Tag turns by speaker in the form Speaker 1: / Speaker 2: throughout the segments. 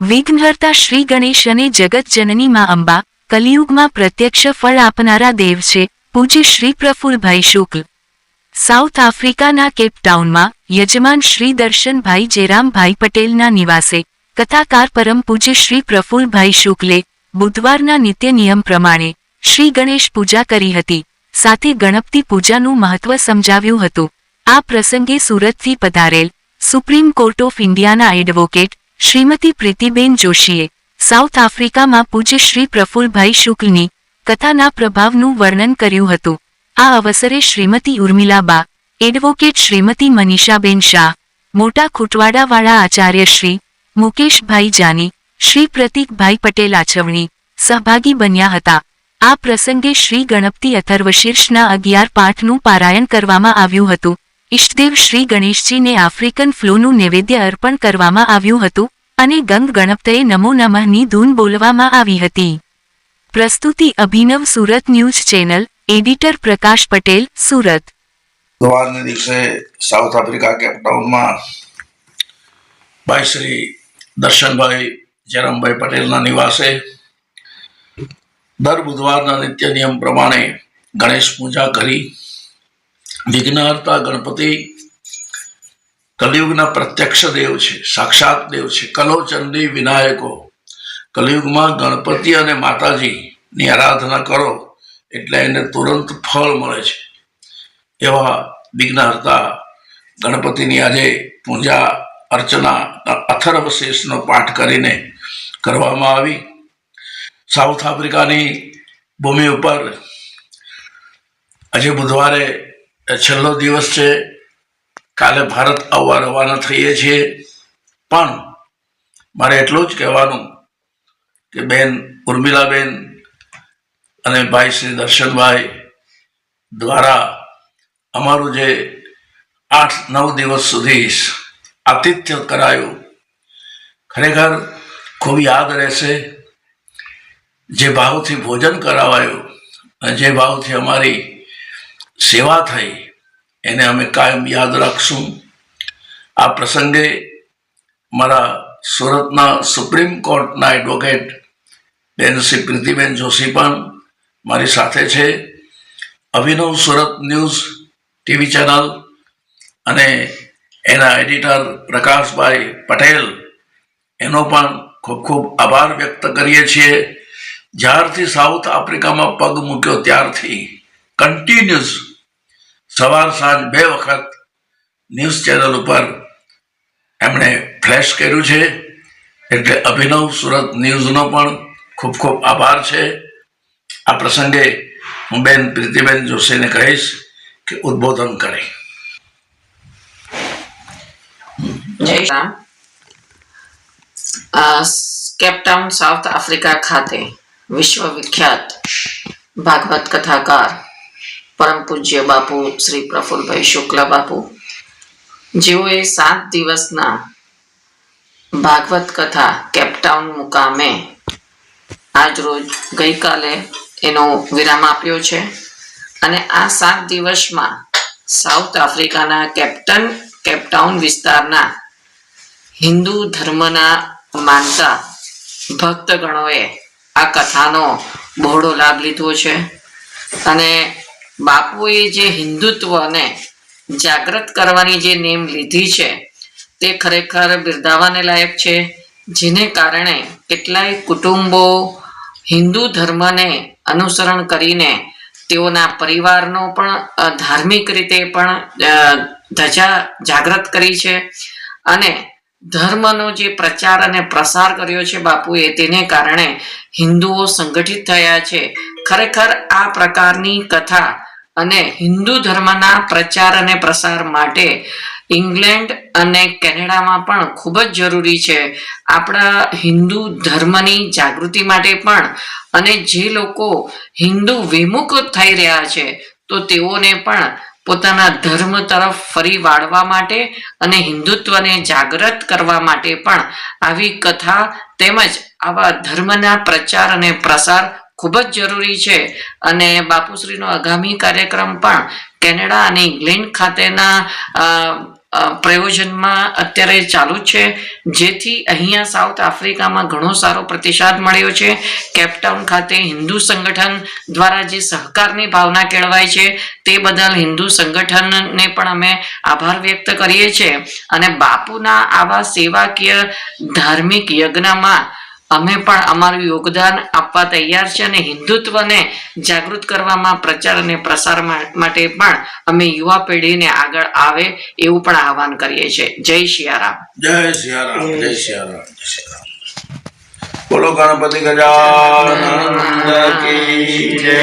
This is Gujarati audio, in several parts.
Speaker 1: વિઘ્નહર્તા શ્રી ગણેશ અને જગતજનની માં અંબા કલિયુગમાં પ્રત્યક્ષ ફળ આપનારા દેવ છે. પૂજ્ય શ્રી પ્રફુલ્લભાઈ શુક્લ. સાઉથ આફ્રિકાના કેપટાઉનમાં યજમાન શ્રી દર્શનભાઈ જેરામભાઈ પટેલના નિવાસે કથાકાર પરમ પૂજ્ય શ્રી પ્રફુલ્લભાઈ શુક્લે બુધવારના નિત્ય નિયમ પ્રમાણે શ્રી ગણેશ પૂજા કરી હતી. સાથે ગણપતિ પૂજાનું મહત્વ સમજાવ્યું હતું. આ પ્રસંગે સુરતથી પધારેલ સુપ્રીમ કોર્ટ ઓફ ઇન્ડિયાના એડવોકેટ શ્રીમતી પ્રીતિબેન જોશીએ સાઉથ આફ્રિકામાં પૂજ્ય શ્રી પ્રફુલ્લભાઈ શુક્લની કથાના પ્રભાવનું વર્ણન કર્યું હતું. આ અવસરે શ્રીમતી ઉર્મિલાબા, એડવોકેટ શ્રીમતી મનીષાબેન શાહ, મોટા ખૂટવાડાવાળા આચાર્ય શ્રી મુકેશભાઈ જાની, શ્રી પ્રતીકભાઈ પટેલ આચવણી સહભાગી બન્યા હતા. આ પ્રસંગે શ્રી ગણપતિ અથર્વશીર્ષના 11 પાઠનું પારાયણ કરવામાં આવ્યું હતું. ઇષ્ટદેવ શ્રી ગણેશજીને આફ્રિકન ફ્લૂનું નૈવેદ્ય અર્પણ કરવામાં આવ્યું હતું અને ગંગ ગણપતયે નમો નમઃની ધૂન બોલવામાં આવી હતી. પ્રસ્તુતિ અભિનવ સુરત ન્યૂઝ ચેનલ, એડિટર પ્રકાશ પટેલ, સુરત.
Speaker 2: બુધવારના દિવસે સાઉથ આફ્રિકા કેપટાઉનમાં ભાઈ શ્રી દર્શનભાઈ જેરામભાઈ પટેલના નિવાસે દર બુધવારના નિત્ય નિયમ પ્રમાણે ગણેશ પૂજા કરી વિઘ્નહર્તા ગણપતિ કલિયુગના પ્રત્યક્ષ દેવ છે, સાક્ષાત દેવ છે. કલોચંડી વિનાયકો. કલિયુગમાં ગણપતિ અને માતાજીની આરાધના કરો એટલે એને તુરંત ફળ મળે છે. એવા વિઘ્નહર્તા ગણપતિની આજે પૂજા અર્ચના અથર્વશીર્ષનો પાઠ કરીને કરવામાં આવી. સાઉથ આફ્રિકાની ભૂમિ ઉપર આજે બુધવારે છેલ્લો દિવસ છે. કાલે ભારત આવવા રવાના થઈએ છીએ. પણ મારે એટલું જ કહેવાનું કે બેન ઉર્મિલાબેન અને ભાઈ શ્રી દર્શનભાઈ દ્વારા અમારું જે 8-9 દિવસ સુધી આતિથ્ય કરાયું, ખરેખર ખૂબ યાદ રહેશે. જે ભાવથી ભોજન કરાવાયું અને જે ભાવથી અમારી સેવા થઈ એને અમે કાયમ યાદ રાખશું. આ પ્રસંગે મારા સુરતના સુપ્રીમ કોર્ટના એડવોકેટ બેન શ્રી પ્રીતિબેન જોશી પણ મારી સાથે છે. અભિનવ સુરત ન્યૂઝ ટીવી ચેનલ અને એના એડિટર પ્રકાશભાઈ પટેલ, એનો પણ ખૂબ ખૂબ આભાર વ્યક્ત કરીએ છીએ. જ્યારથી સાઉથ આફ્રિકામાં પગ મૂક્યો ત્યારથી કન્ટિન્યુઅસ સવાર સાંજ 2 વખત ન્યૂઝ ચેનલ ઉપર એમણે ફ્લેશ કર્યું છે. એટલે અભિનવ સુરત ન્યૂઝનો પણ ખૂબ ખૂબ આભાર છે. આ પ્રસંગે હું બેન પ્રીતિબેન જોશીને કહીશ કે ઉદ્બોધન કરે.
Speaker 3: જય રામ. કેપટાઉન સાઉથ આફ્રિકા ખાતે વિશ્વવિખ્યાત ભાગવત કથાકાર પરમ પૂજ્ય બાપુ શ્રી પ્રફુલ્લભાઈ શુક્લ બાપુ, જેઓએ 7 દિવસના ભાગવત કથા કેપટાઉન મુકામે આજરોજ ગઈકાલે એનો વિરામ આપ્યો છે. અને આ 7 દિવસમાં સાઉથ આફ્રિકાના કેપટાઉન વિસ્તારના હિન્દુ ધર્મના માનતા ભક્તગણોએ આ કથાનો બહોળો લાભ લીધો છે. અને બાપુએ જે હિન્દુત્વને જાગૃત કરવાની જે નેમ લીધી છે તે ખરેખર બિરદાવવાને લાયક છે. જેને કારણે કેટલાય કુટુંબો હિન્દુ ધર્મને અનુસરણ કરીને તેઓના પરિવારનો પણ ધાર્મિક રીતે પણ ધજા જાગૃત કરી છે. અને ધર્મનો જે પ્રચાર અને પ્રસાર કર્યો છે બાપુએ, તેને કારણે હિન્દુઓ સંગઠિત થયા છે. ખરેખર આ પ્રકારની કથા અને હિન્દુ ધર્મના પ્રચાર અને પ્રસાર માટે ઇંગ્લેન્ડ અને કેનેડામાં પણ ખૂબ જ જરૂરી છે. આપણા હિન્દુ ધર્મની જાગૃતિ માટે પણ, અને જે લોકો હિન્દુ વિમુખ થઈ રહ્યા છે તો તેઓને પણ પોતાના ધર્મ તરફ ફરી વાળવા માટે અને હિન્દુત્વને જાગૃત કરવા માટે પણ આવી કથા તેમજ આવા ધર્મના પ્રચાર અને પ્રસાર ખૂબ જ જરૂરી છે. અને બાપુશ્રીનો આગામી કાર્યક્રમ પણ કેનેડા અને ઇંગ્લેન્ડ ખાતેના પ્રયોજનમાં અત્યારે ચાલુ જ છે, જેથી અહીંયા સાઉથ આફ્રિકામાં ઘણો સારો પ્રતિસાદ મળ્યો છે. કેપટાઉન ખાતે હિન્દુ સંગઠન દ્વારા જે સહકારની ભાવના કેળવાય છે તે બદલ હિન્દુ સંગઠનને પણ અમે આભાર વ્યક્ત કરીએ છીએ. અને બાપુના આવા સેવાકીય ધાર્મિક યજ્ઞમાં અમે પણ અમારું યોગદાન આપવા તૈયાર છે અને હિન્દુત્વને જાગૃત કરવામાં પ્રચાર અને પ્રસાર માટે પણ અમે યુવા પેઢીને આગળ આવે એવું પણ આહવાન કરીએ છીએ. જય સિયારામ.
Speaker 2: જય સિયારામ. જય સિયારામ. જય સિયારામ. બોલો ગણપતિ ગજાનન કી જય.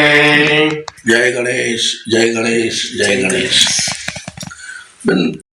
Speaker 2: જય ગણેશ. જય ગણેશ. જય ગણેશ. બેન